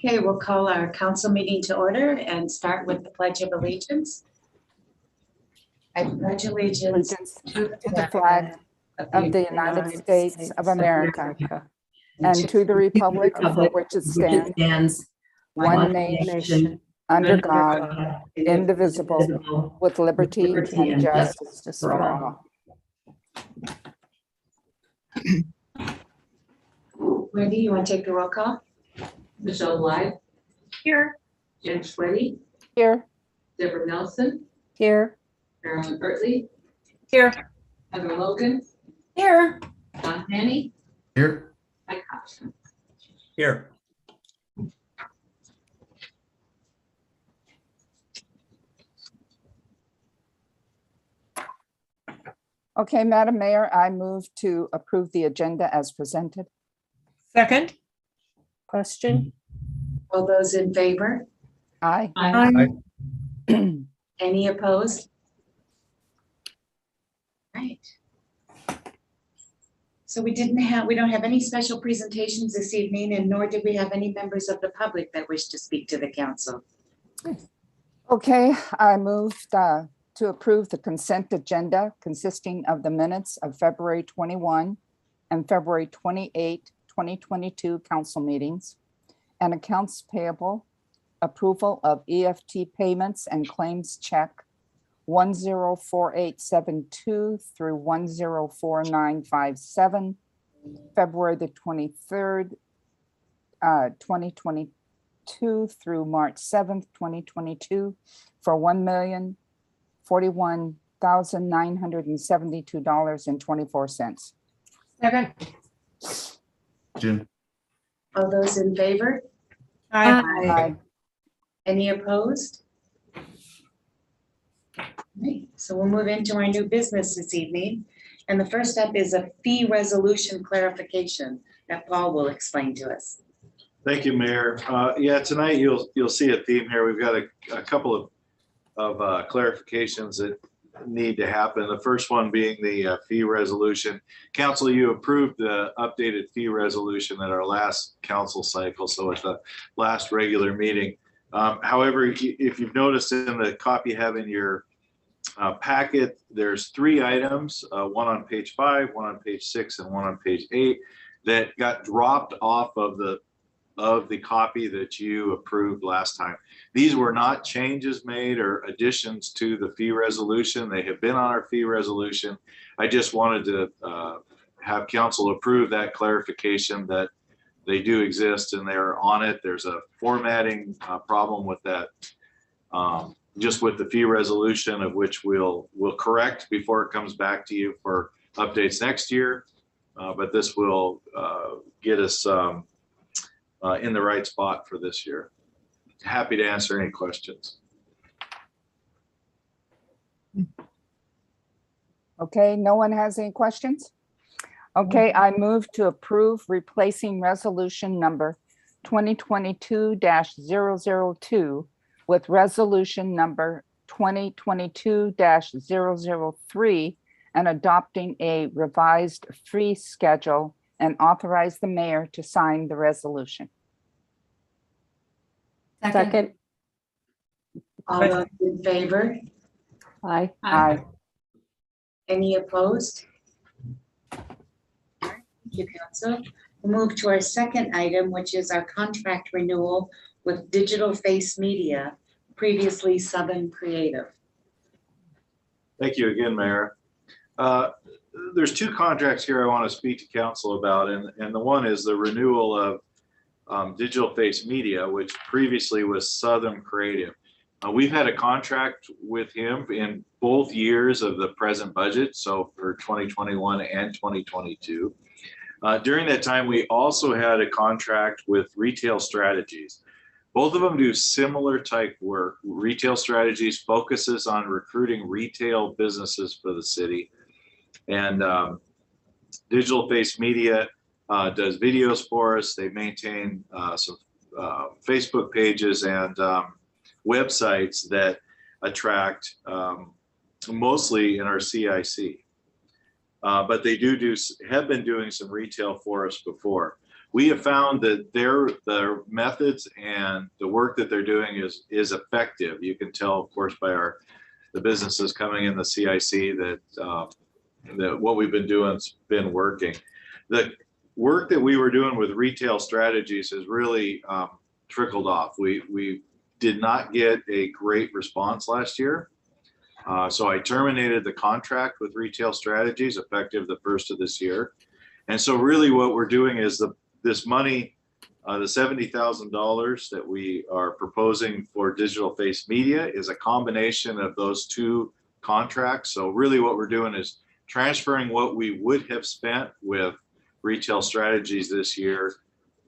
Okay, we'll call our council meeting to order and start with the Pledge of Allegiance. I pledge allegiance to the flag of the United States of America and to the republic for which it stands, one nation, under God, indivisible, with liberty and justice for all. Wendy, you want to take the roll call? Michelle Blythe. Here. Jen Schweddy. Here. Deborah Nelson. Here. Marilyn Bertley. Here. Heather Logan. Here. Don Haney. Here. Mike Hobson. Here. Okay, Madam Mayor, I move to approve the agenda as presented. Second. Question? All those in favor? Aye. Aye. Any opposed? Right. So we don't have any special presentations this evening, and nor did we have any members of the public that wish to speak to the council. Okay, I moved to approve the consent agenda consisting of the minutes of February 21 and February 28, 2022 council meetings, and accounts payable, approval of EFT payments and claims check 104872 through 104957, February the 23rd, 2022 through March 7th, 2022 for $1,041,972.24. Second. Jen. All those in favor? Aye. Aye. Any opposed? Right, so we'll move into our new business this evening. And the first up is a fee resolution clarification that Paul will explain to us. Thank you, Mayor. Yeah, tonight you'll see a theme here. We've got a couple of clarifications that need to happen. The first one being the fee resolution. Council, you approved the updated fee resolution at our last council cycle, so at the last regular meeting. However, if you've noticed in the copy you have in your packet, there's 3 items, one on page 5, one on page 6, and one on page 8 that got dropped off of the copy that you approved last time. These were not changes made or additions to the fee resolution. They have been on our fee resolution. I just wanted to have council approve that clarification that they do exist and they're on it. There's a formatting problem with that, just with the fee resolution, of which we'll correct before it comes back to you for updates next year. But this will get us in the right spot for this year. Happy to answer any questions. Okay, no one has any questions? Okay, I move to approve replacing resolution number 2022-002 with resolution number 2022-003 and adopting a revised fee schedule and authorize the mayor to sign the resolution. Second. All those in favor? Aye. Aye. Any opposed? Thank you, council. We'll move to our second item, which is our contract renewal with Digital Face Media, previously Southern Creative. Thank you again, Mayor. There's 2 contracts here I want to speak to council about, and the one is the renewal of Digital Face Media, which previously was Southern Creative. We've had a contract with him in both years of the present budget, so for 2021 and 2022. During that time, we also had a contract with Retail Strategies. Both of them do similar type work. Retail Strategies focuses on recruiting retail businesses for the city. And Digital Face Media does videos for us. They maintain some Facebook pages and websites that attract mostly in our CIC. But they have been doing some retail for us before. We have found that their methods and the work that they're doing is effective. You can tell, of course, by the businesses coming in the CIC that what we've been doing has been working. The work that we were doing with retail strategies has really trickled off. We did not get a great response last year. So I terminated the contract with retail strategies effective the 1st of this year. And so really what we're doing is this money, the $70,000 that we are proposing for digital face media is a combination of those two contracts. So really what we're doing is transferring what we would have spent with retail strategies this year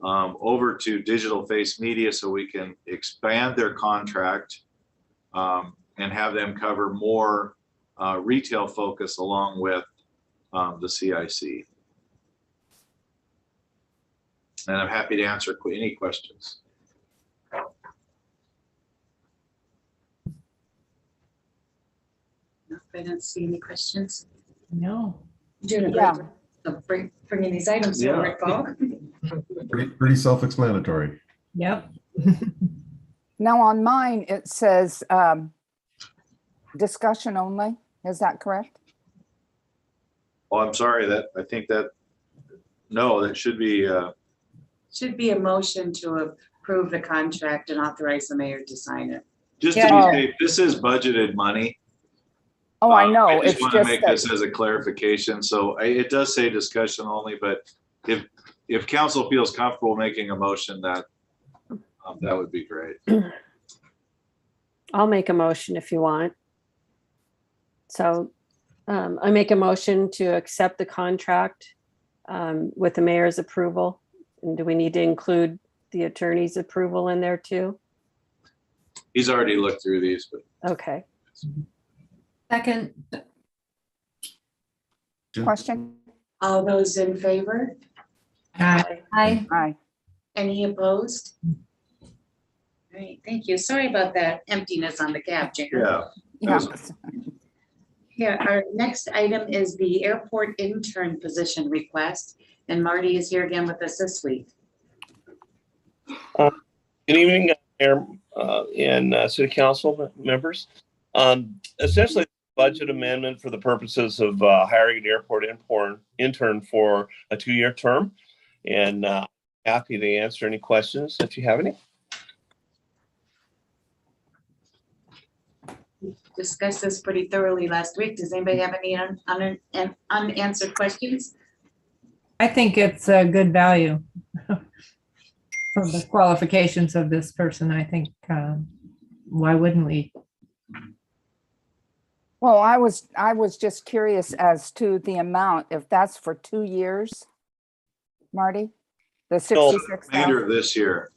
over to digital face media so we can expand their contract and have them cover more retail focus along with the CIC. And I'm happy to answer any questions. No, I don't see any questions. No. You're doing a great job of bringing these items forward, Paul. Pretty self-explanatory. Yep. Now on mine, it says discussion only. Is that correct? Oh, I'm sorry I think that should be Should be a motion to approve the contract and authorize the mayor to sign it. just to Yeah. be safe. This is budgeted money. Oh, I know. I It's just want to just make that, this as a clarification. So it does say discussion only, but if council feels comfortable making a motion, that would be great. I'll make a motion if you want. So I make a motion to accept the contract with the mayor's approval. And do we need to include the attorney's approval in there too? He's already looked through these, but Okay. Second. question? All those in favor? Aye. Aye. Any opposed? All right, thank you. Sorry about that emptiness on the cab, Jan. yeah. Yeah. Here, our next item is the airport intern position request, and Marty is here again with us this week. Good evening, Mayor and City Council members. Essentially, budget amendment for the purposes of hiring an airport intern for a 2-year term. And happy to answer any questions if you have any. Discussed this pretty thoroughly last week. Does anybody have any unanswered questions? I think it's a good value from the qualifications of this person. I think, why wouldn't we? Well, I was just curious as to the amount, if that's for 2 years, Marty? The Remainder 66,000? of this year.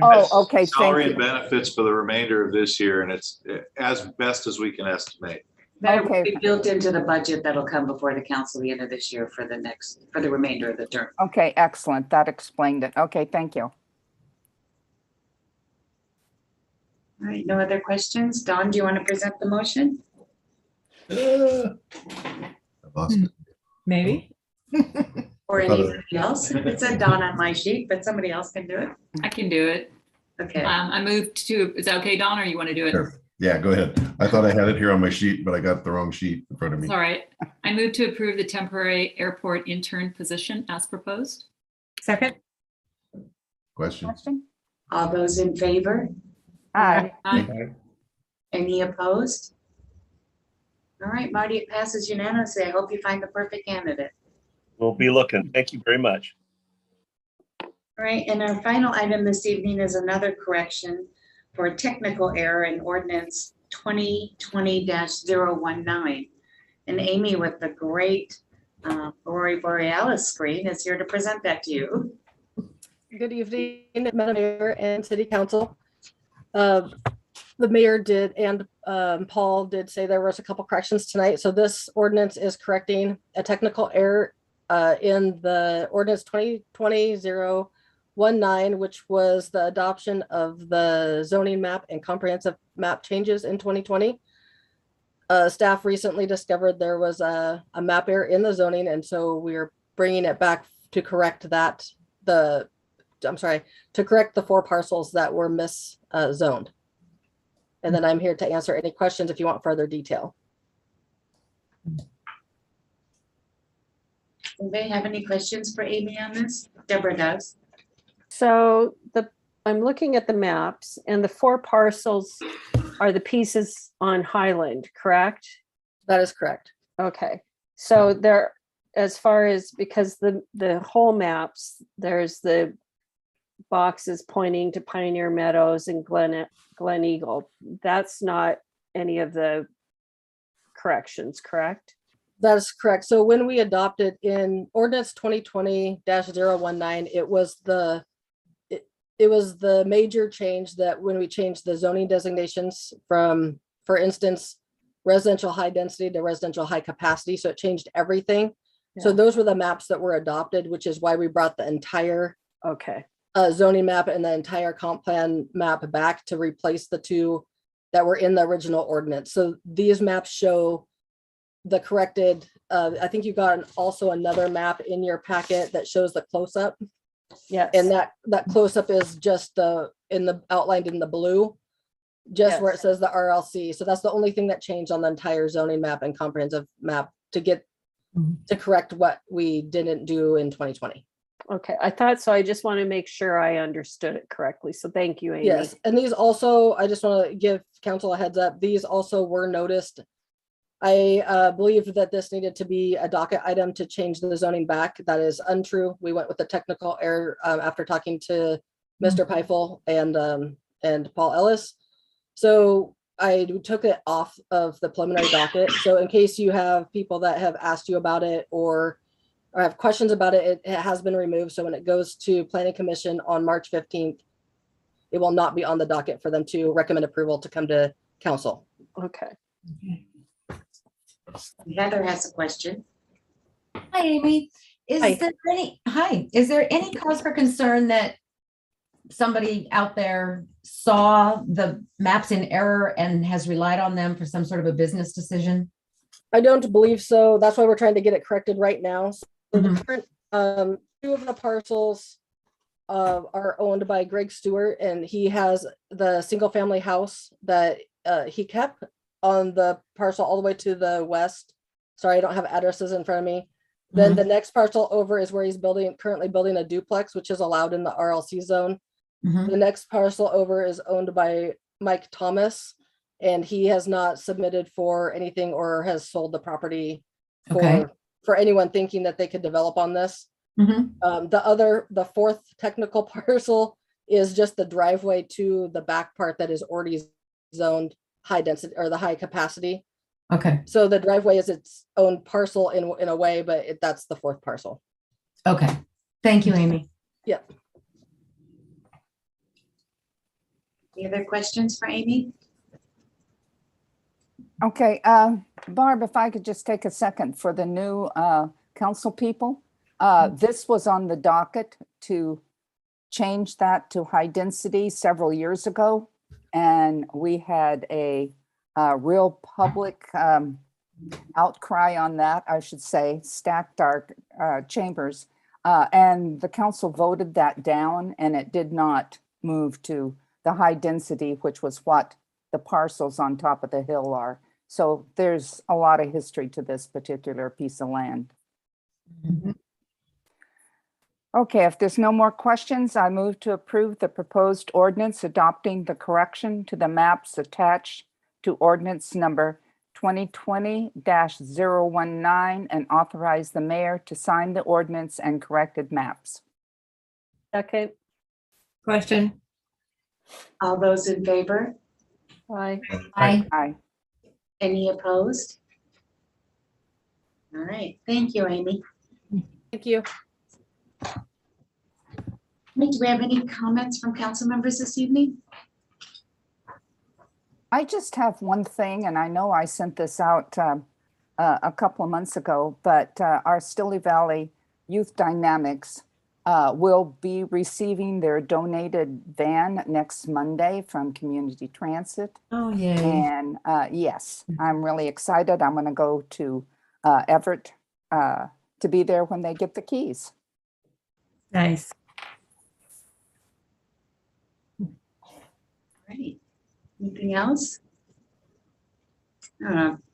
Oh, okay, Salary thank and you. benefits for the remainder of this year, and it's as best as we can estimate. That will Okay. be built into the budget that'll come before the council the end of this year for the remainder of the term. Okay, excellent. That explained it. Okay, thank you. All right, no other questions? Dawn, do you want to present the motion? I lost it. Maybe. Or anybody else? It said Dawn on my sheet, but somebody else can do it. I can do it. Okay. I moved to, is that okay, Dawn, or you want to do it? Sure. Yeah, go ahead. I thought I had it here on my sheet, but I got the wrong sheet in front of me. It's all right. I moved to approve the temporary airport intern position as proposed. Second. Question? Question? All those in favor? Aye. Any opposed? All right, Marty, it passes unanimously. I hope you find the perfect candidate. We'll be looking. Thank you very much. All right, and our final item this evening is another correction for a technical error in ordinance 2020-019. And Amy with the great Aurora Borealis screen is here to present that to you. Good evening, Madam Mayor and City Council. The mayor did and Paul did say there was a couple corrections tonight. So this ordinance is correcting a technical error in the ordinance 2020-019, which was the adoption of the zoning map and comprehensive map changes in 2020. Staff recently discovered there was a map error in the zoning, and so we're bringing it back to correct that, to correct the 4 parcels that were zoned. And then I'm here to answer any questions if you want further detail. Anybody have any questions for Amy on this? Deborah does. So I'm looking at the maps, and the 4 parcels are the pieces on Highland, correct? That is correct. Okay, so there, as far as, because the whole maps, there's the boxes pointing to Pioneer Meadows and Glen Eagle. That's not any of the corrections, correct? That is correct. So when we adopted in ordinance 2020-019, it was the major change that when we changed the zoning designations from, for instance, residential high density to residential high capacity. So it changed everything. So Yeah. those were the maps that were adopted, which is why we brought the entire Okay, zoning map and the entire comp plan map back to replace the 2 that were in the original ordinance. So these maps show the corrected, I think you got also another map in your packet that shows the close-up. yes. And that close-up is just outlined in the blue, just where it Yes. says the RLC. So that's the only thing that changed on the entire zoning map and comprehensive map to correct what we didn't do in 2020. Okay, I thought so. I just want to make sure I understood it correctly. So thank you, Amy. Yes, and these also, I just want to give council a heads up. These also were noticed. I believe that this needed to be a docket item to change the zoning back. That is untrue. We went with the technical error after talking to Mr. Peifel and Paul Ellis. So I took it off of the preliminary docket. So in case you have people that have asked you about it or have questions about it, it has been removed. So when it goes to Planning Commission on March 15th, it will not be on the docket for them to recommend approval to come to council. Okay. Heather has a question. Hi, Amy. Hi. Is there any cause for concern that somebody out there saw the maps in error and has relied on them for some sort of a business decision? I don't believe so. That's why we're trying to get it corrected right now. So Mhm. the current, 2 of the parcels are owned by Greg Stewart, and he has the single family house that he kept on the parcel all the way to the west. Sorry, I don't have addresses in front of me. Then the next parcel over is where he's currently building a duplex, which is allowed in the RLC zone. Mhm. The next parcel over is owned by Mike Thomas, and he has not submitted for anything or has sold the property Okay. for anyone thinking that they could develop on this. Mhm. The 4th technical parcel is just the driveway to the back part that is already zoned high density or the high capacity. Okay. So the driveway is its own parcel in a way, but that's the 4th parcel. Okay. Thank you, Amy. Yep. Any other questions for Amy? Okay, Barb, if I could just take a second for the new council people. This was on the docket to change that to high density several years ago. And we had a real public outcry on that, I should say, stacked our chambers. And the council voted that down, and it did not move to the high density, which was what the parcels on top of the hill are. So there's a lot of history to this particular piece of land. Mhm. Okay, if there's no more questions, I move to approve the proposed ordinance adopting the correction to the maps attached to ordinance number 2020-019 and authorize the mayor to sign the ordinance and corrected maps. Second. Question. All those in favor? Aye. Aye. Aye. Any opposed? All right, thank you, Amy. Thank you. Do we have any comments from council members this evening? I just have one thing, and I know I sent this out a couple of months ago, but our Stille Valley Youth Dynamics will be receiving their donated van next Monday from Community Transit. Oh, yay. And yes, I'm really excited. I'm going to go to Everett to be there when they get the keys. Nice. Great. Anything else?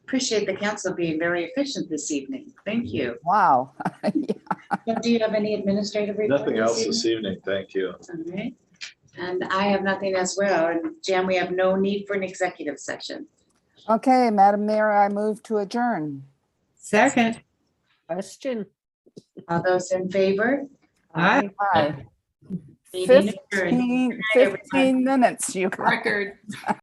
Appreciate the council being very efficient this evening. Thank you. Wow. Do you have any administrative reports? Nothing else this evening. Thank you. All right. And I have nothing as well. And Jan, we have no need for an executive session. Okay, Madam Mayor, I move to adjourn. Second. Question. All those in favor? Aye. Aye. Meeting adjourned. 15 minutes, you guys. Record.